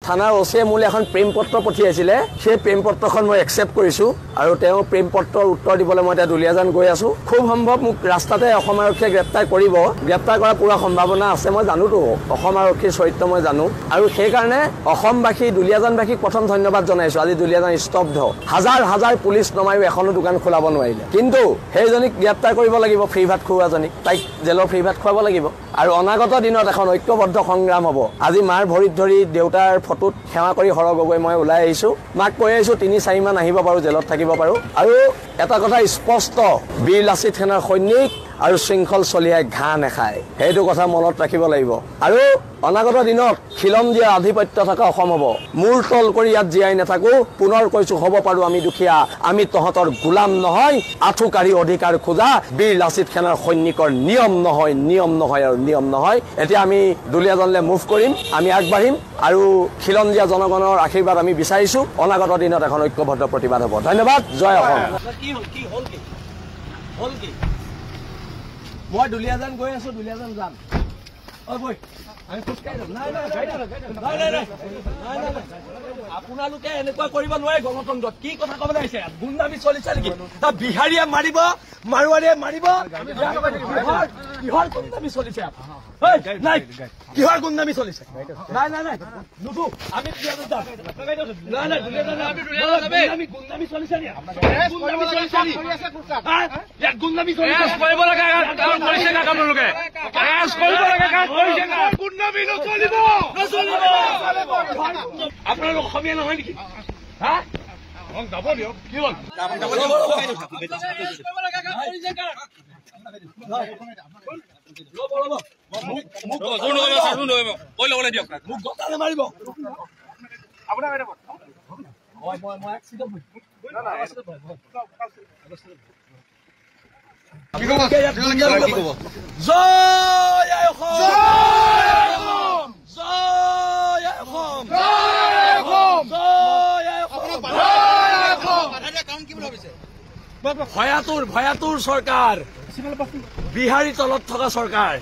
থানাৰ ওচিয়ে মোলৈ এখন প্ৰেম পত্ৰ পঠিয়াইছিলে সেই প্ৰেম পত্ৰখন মই একচেপ্ট কৰিছোঁ আৰু তেওঁ প্ৰেম পত্ৰৰ উত্তৰ দিবলৈ মই এতিয়া দুলীয়াজান গৈ আছোঁ খুব সম্ভৱ মোক ৰাস্তাতে অসম আৰক্ষীয়ে গ্ৰেপ্তাৰ কৰিব গ্ৰেপ্তাৰ কৰাৰ পুৰা সম্ভাৱনা আছে মই জানোতো অসম আৰক্ষীৰ চৰিত্ৰ মই জানো আৰু সেইকাৰণে অসমবাসী দুলীয়াজানবাসীক প্ৰথম ধন্যবাদ জনাইছোঁ আজি দুলীয়াজান স্তব্ধ হাজাৰ হাজাৰ পুলিচ নমায়ো এখনো দোকান খোলাব নোৱাৰিলে কিন্তু সেইজনীক গ্ৰেপ্তাৰ কৰিব লাগিব ফ্ৰী ভাত খুওৱাজনীক তাইক জেলৰ ফ্ৰী ভাত খুৱাব লাগিব আৰু অনাগত দিনত এখন ঐক্যবদ্ধ সংগ্ৰাম হ'ব আজি মাৰ ভৰিত ধৰি দেউতাৰ ফটোত সেৱা কৰি হৰ গগৈ মই ওলাই আহিছোঁ মাক কৈ আহিছোঁ ৩-৪ মান আহিব পাৰোঁ জেলত থাকিব পাৰোঁ আৰু এটা কথা স্পষ্ট বীৰ লাচিত সেনাৰ সৈনিক আৰু শৃংখল চলিয়াই ঘাঁহ নেখায় সেইটো কথা মনত ৰাখিব লাগিব আৰু অনাগত দিনত খিলঞ্জীয়া আধিপত্য থকা অসম হ'ব মূৰ তল কৰি ইয়াত জীয়াই নাথাকো পুনৰ কৈছোঁ হ'ব পাৰোঁ আমি দুখীয়া আমি তহঁতৰ গোলাম নহয় আঁঠুকাঢ়ি অধিকাৰ খোজা বীৰ লাচিত সেনাৰ সৈনিকৰ নিয়ম নহয় আৰু নিয়ম নহয় এতিয়া আমি দুলীয়াজানলৈ মুভ কৰিম আমি আগবাঢ়িম আৰু খিলঞ্জীয়া জনগণৰ আশীৰ্বাদ আমি বিচাৰিছোঁ অনাগত দিনত এখন ঐক্যবদ্ধ প্ৰতিবাদ হ'ব ধন্যবাদ জয় অসম মই দুলীয়াজান গৈ আছোঁ দুলীয়াজান যাম আমি খোজকাঢ়ি যাম আপোনালোকে এনেকুৱা কৰিব নোৱাৰে গণতন্ত্ৰত কি কথা ক'বলৈ আহিছে গুণ্ডামি চলিছে নেকি তাত বিহাৰীয়ে মাৰিব মাৰোৱাৰীয়ে মাৰিব কিহৰ গুণ্ডামি চলিছে নাই কিহৰ গুণ্ডামি চলিছে নাই নুঠো আমি গুণ্ডামি চলিছে গুণ্ডামি আপোনালোক অসমীয়া নহয় নেকি যাব দিয়ক কি হ'ল ভয়াতুৰ চৰকাৰ বিহাৰী তলত থকা চৰকাৰ